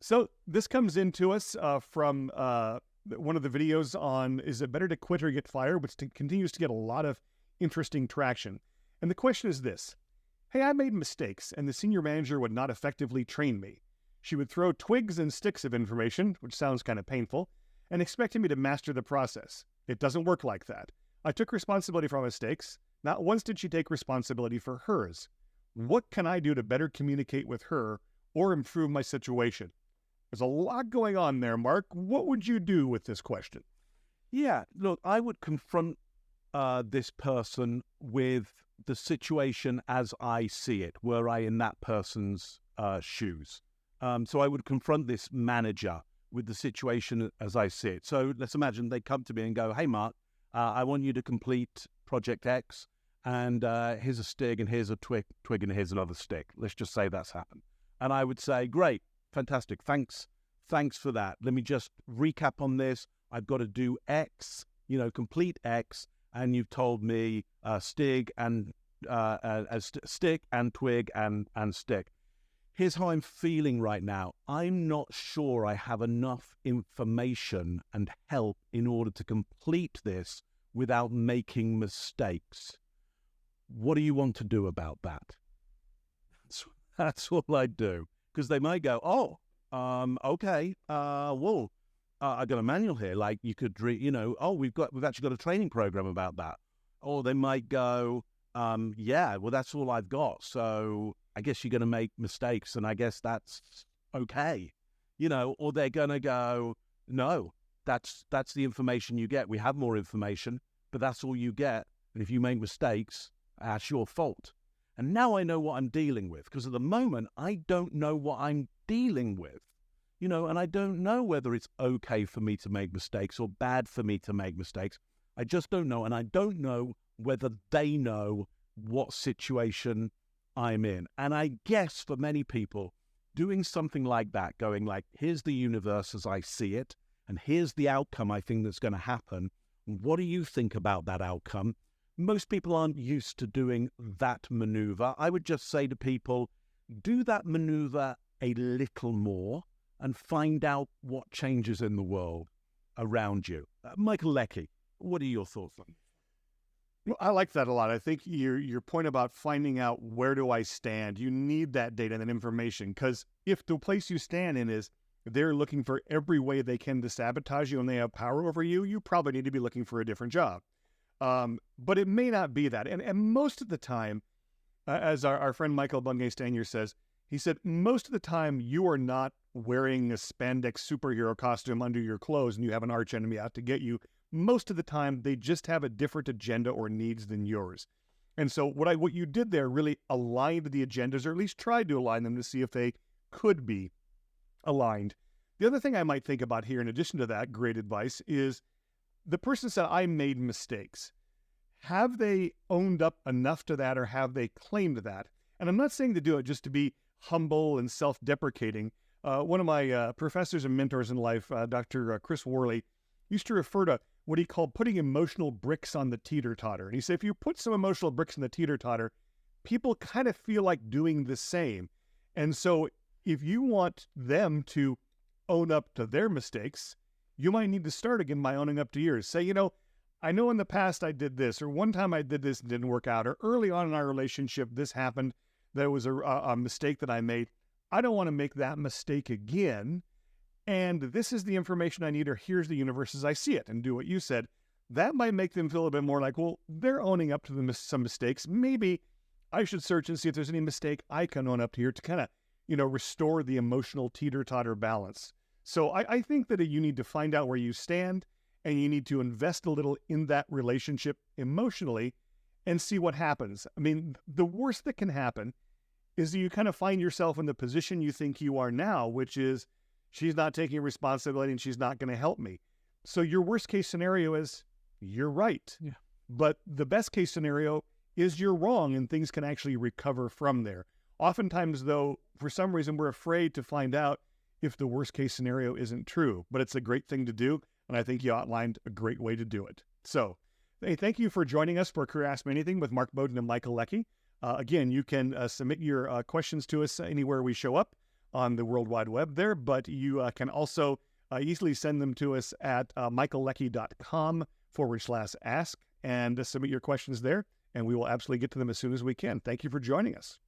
So this comes into us from one of the videos on, is it better to quit or get fired, which continues to get a lot of interesting traction. And the question is this: hey, I made mistakes and the senior manager would not effectively train me. She would throw twigs and sticks of information, which sounds kind of painful, and expected me to master the process. It doesn't work like that. I took responsibility for my mistakes. Not once did she take responsibility for hers. What can I do to better communicate with her or improve my situation? There's a lot going on there, Mark. What would you do with this question? Yeah, look, I would confront this person with the situation as I see it, were I in that person's shoes. So I would confront this manager with the situation as I see it. So let's imagine they come to me and go, hey, Mark, I want you to complete Project X, and here's a stick, and here's a twig, and here's another stick. Let's just say that's happened. And I would say, great, fantastic, thanks for that. Let me just recap on this. I've got to do X, complete X, and you've told me stick and stick and twig and stick. Here's how I'm feeling right now. I'm not sure I have enough information and help in order to complete this without making mistakes. What do you want to do about that? That's what I do. Because they might go, okay, well, I got a manual here. Like you could, we've actually got a training program about that. Or they might go, yeah, well, that's all I've got. So I guess you're going to make mistakes, and I guess that's okay, or they're going to go, no, that's the information you get. We have more information, but that's all you get. And if you make mistakes, that's your fault. And now I know what I'm dealing with, because at the moment, I don't know what I'm dealing with, and I don't know whether it's okay for me to make mistakes or bad for me to make mistakes. I just don't know. And I don't know whether they know what situation I'm in. And I guess for many people, doing something like that, going like, here's the universe as I see it, and here's the outcome I think that's going to happen. What do you think about that outcome? Most people aren't used to doing that maneuver. I would just say to people, do that maneuver a little more and find out what changes in the world around you. Michael Leckie, what are your thoughts on this? Well, I like that a lot. I think your point about finding out where do I stand, you need that data and that information, because if the place you stand in is they're looking for every way they can to sabotage you and they have power over you, you probably need to be looking for a different job. But it may not be that. And most of the time, as our friend Michael Bungay-Stanier says, he said, most of the time you are not wearing a spandex superhero costume under your clothes and you have an arch enemy out to get you. Most of the time, they just have a different agenda or needs than yours. And so what you did there really aligned the agendas, or at least tried to align them to see if they could be aligned. The other thing I might think about here, in addition to that great advice, is the person said, I made mistakes. Have they owned up enough to that, or have they claimed that? And I'm not saying to do it just to be humble and self-deprecating. One of my professors and mentors in life, Dr. Chris Worley, used to refer to what he called putting emotional bricks on the teeter-totter. And he said, if you put some emotional bricks in the teeter-totter, people kind of feel like doing the same. And so if you want them to own up to their mistakes, you might need to start again by owning up to yours. Say, I know in the past I did this, or one time I did this and didn't work out, or early on in our relationship, this happened. There was a mistake that I made. I don't want to make that mistake again. And this is the information I need, or here's the universe as I see it, and do what you said. That might make them feel a bit more like, well, they're owning up to some mistakes. Maybe I should search and see if there's any mistake I can own up to here to kind of, restore the emotional teeter-totter balance. So I think that you need to find out where you stand, and you need to invest a little in that relationship emotionally and see what happens. I mean, the worst that can happen is that you kind of find yourself in the position you think you are now, which is, she's not taking responsibility and she's not going to help me. So your worst case scenario is you're right. Yeah. But the best case scenario is you're wrong and things can actually recover from there. Oftentimes, though, for some reason, we're afraid to find out if the worst case scenario isn't true. But it's a great thing to do. And I think you outlined a great way to do it. So, hey, thank you for joining us for Career Ask Me Anything with Mark Bowden and Michael Leckie. Again, you can submit your questions to us anywhere we show up. on the World Wide Web there, but you can also easily send them to us at michaelleckie.com/ask and submit your questions there, and we will absolutely get to them as soon as we can. Thank you for joining us.